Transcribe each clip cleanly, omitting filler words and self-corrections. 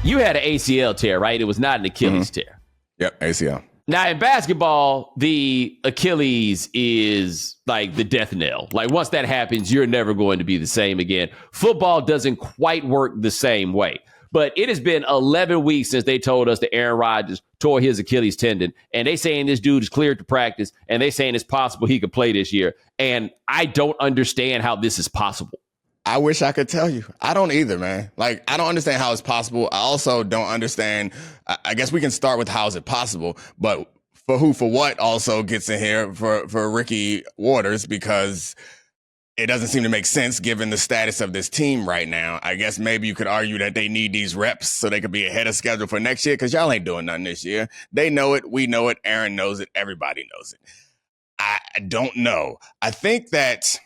You had an ACL tear, right? It was not an Achilles tear. Yep, ACL. Now, in basketball, the Achilles is like the death knell. Like, once that happens, you're never going to be the same again. Football doesn't quite work the same way. But it has been 11 weeks since they told us that Aaron Rodgers tore his Achilles tendon. And they saying this dude is cleared to practice. And they saying it's possible he could play this year. And I don't understand how this is possible. I wish I could tell you. I don't either, man. Like, I don't understand how it's possible. I also don't understand. I guess we can start with how is it possible, but for who, for what also gets in here for Ricky Waters, because it doesn't seem to make sense given the status of this team right now. I guess maybe you could argue that they need these reps so they could be ahead of schedule for next year, because y'all ain't doing nothing this year. They know it. We know it. Aaron knows it. Everybody knows it. I don't know. I think that...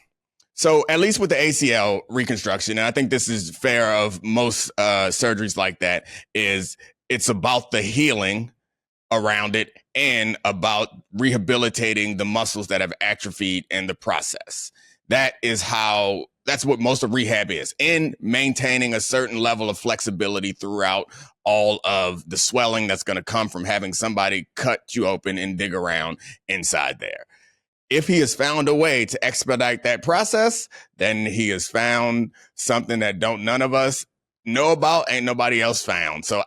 So at least with the ACL reconstruction, and I think this is fair of most surgeries like that, is it's about the healing around it and about rehabilitating the muscles that have atrophied in the process. That's what most of rehab is, and maintaining a certain level of flexibility throughout all of the swelling that's going to come from having somebody cut you open and dig around inside there. If he has found a way to expedite that process, then he has found something that none of us know about, ain't nobody else found. So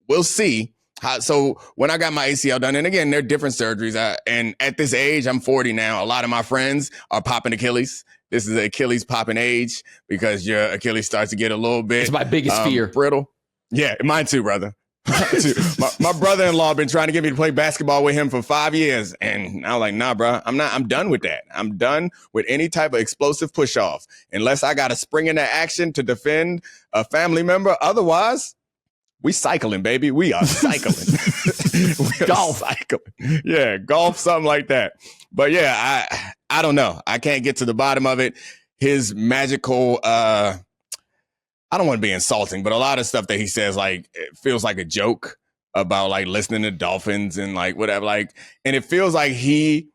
we'll see. So when I got my ACL done, and again, they're different surgeries. And at this age, I'm 40 now. A lot of my friends are popping Achilles. This is Achilles popping age because your Achilles starts to get a little bit. It's my biggest fear. Brittle. Yeah, mine too, brother. my brother-in-law been trying to get me to play basketball with him for 5 years, and I was like, nah, bro, I'm done with that. I'm done with any type of explosive push-off unless I got to spring into action to defend a family member. Otherwise, we cycling, baby. We are cycling. Golf. Cycling. Yeah, golf, something like that. But yeah, I don't know. I can't get to the bottom of it. His magical I don't want to be insulting, but a lot of stuff that he says, like, it feels like a joke about like listening to dolphins and like whatever, like, and it feels like he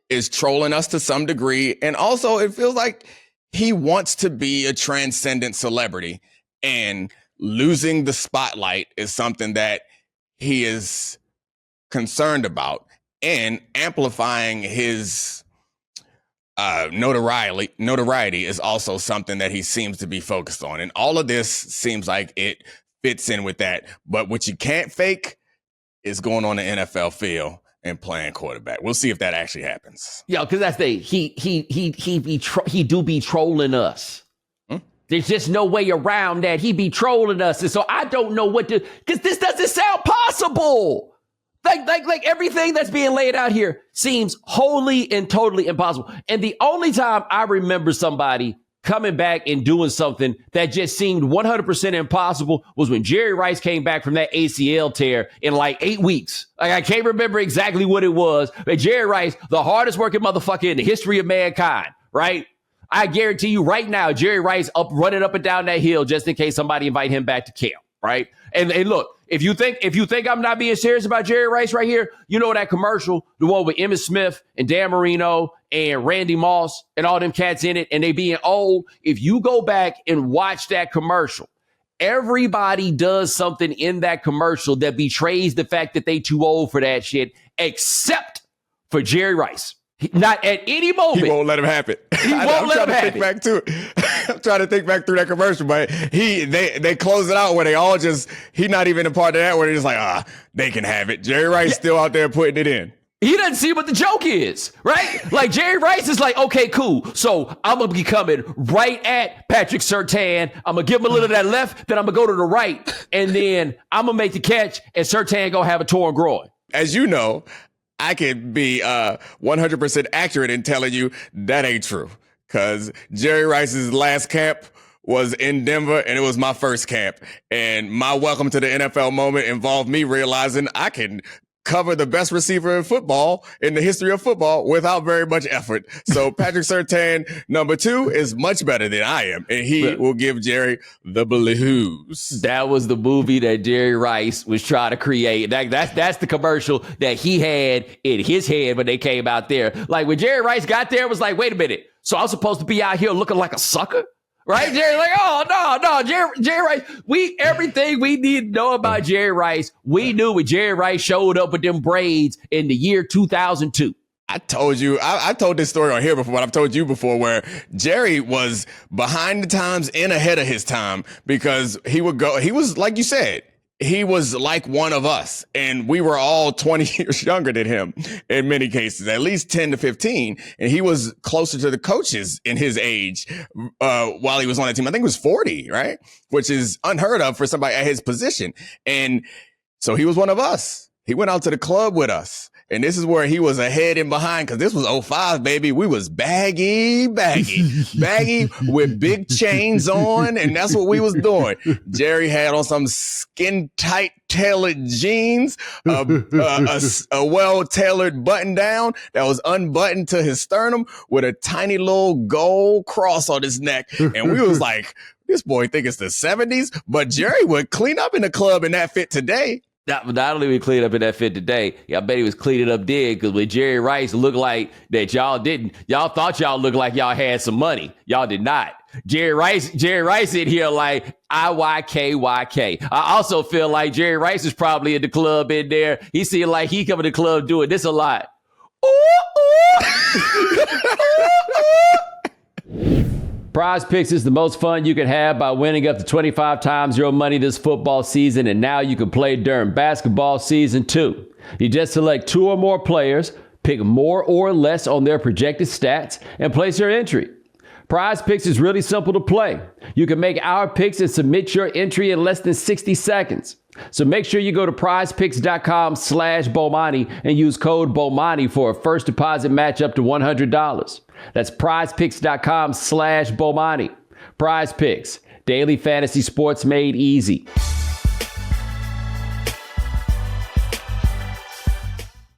is trolling us to some degree. And also it feels like he wants to be a transcendent celebrity, and losing the spotlight is something that he is concerned about, and amplifying his notoriety is also something that he seems to be focused on. And all of this seems like it fits in with that. But what you can't fake is going on the NFL field and playing quarterback. We'll see if that actually happens. Yeah, because that's he do be trolling us. There's just no way around that. He be trolling us. And so I don't know what to, because this doesn't sound possible. Like everything that's being laid out here seems wholly and totally impossible. And the only time I remember somebody coming back and doing something that just seemed 100% impossible was when Jerry Rice came back from that ACL tear in like 8 weeks. Like, I can't remember exactly what it was, but Jerry Rice, the hardest working motherfucker in the history of mankind, right? I guarantee you right now, Jerry Rice running up and down that hill just in case somebody invite him back to camp, right? And look, if you think I'm not being serious about Jerry Rice right here, you know that commercial, the one with Emmitt Smith and Dan Marino and Randy Moss and all them cats in it, and they being old. If you go back and watch that commercial, everybody does something in that commercial that betrays the fact that they too old for that shit, except for Jerry Rice. Not at any moment. He won't let him happen. He won't let him happen. I'm trying to think back through that commercial, but they close it out where they all just, he not even a part of that, where they're just like, they can have it. Jerry Rice still out there putting it in. He doesn't see what the joke is, right? Like, Jerry Rice is like, okay, cool. So I'm going to be coming right at Patrick Surtain. I'm going to give him a little of that left, then I'm going to go to the right, and then I'm going to make the catch, and Surtain going to have a torn groin. As you know, I could be 100% accurate in telling you that ain't true, because Jerry Rice's last camp was in Denver, and it was my first camp. And my welcome to the NFL moment involved me realizing I can cover the best receiver in football, in the history of football, without very much effort. So Patrick Surtain, number 2, is much better than I am, and he will give Jerry the blues. That was the movie that Jerry Rice was trying to create. That's the commercial that he had in his head when they came out there. Like, when Jerry Rice got there, it was like, wait a minute, so I'm supposed to be out here looking like a sucker? Right? Jerry, like, oh, no, Jerry Rice. Everything we need to know about Jerry Rice, we knew when Jerry Rice showed up with them braids in the year 2002. I told you, I told this story on here before, but I've told you before, where Jerry was behind the times and ahead of his time, because he was, like you said, he was like one of us, and we were all 20 years younger than him in many cases, at least 10 to 15. And he was closer to the coaches in his age while he was on that team. I think it was 40, right? Which is unheard of for somebody at his position. And so he was one of us. He went out to the club with us. And this is where he was ahead and behind, because this was 05, baby. We was baggy with big chains on, and that's what we was doing. Jerry had on some skin-tight tailored jeans, a well-tailored button-down that was unbuttoned to his sternum with a tiny little gold cross on his neck. And we was like, this boy think it's the 70s, but Jerry would clean up in the club in that fit today. Not only we cleaned up in that fit today, I bet he was cleaning up then, because when Jerry Rice looked like that y'all didn't. Y'all thought y'all looked like y'all had some money. Y'all did not. Jerry Rice in here like IYKYK. I also feel like Jerry Rice is probably in the club in there. He seemed like he come to the club doing this a lot. Prize Picks is the most fun you can have by winning up to 25 times your money this football season, and now you can play during basketball season too. You just select 2 or more players, pick more or less on their projected stats, and place your entry. Prize Picks is really simple to play. You can make our picks and submit your entry in less than 60 seconds. So make sure you go to prizepicks.com/Bomani and use code Bomani for a first deposit match up to $100. That's prizepicks.com/Bomani. Prize Picks, daily fantasy sports made easy.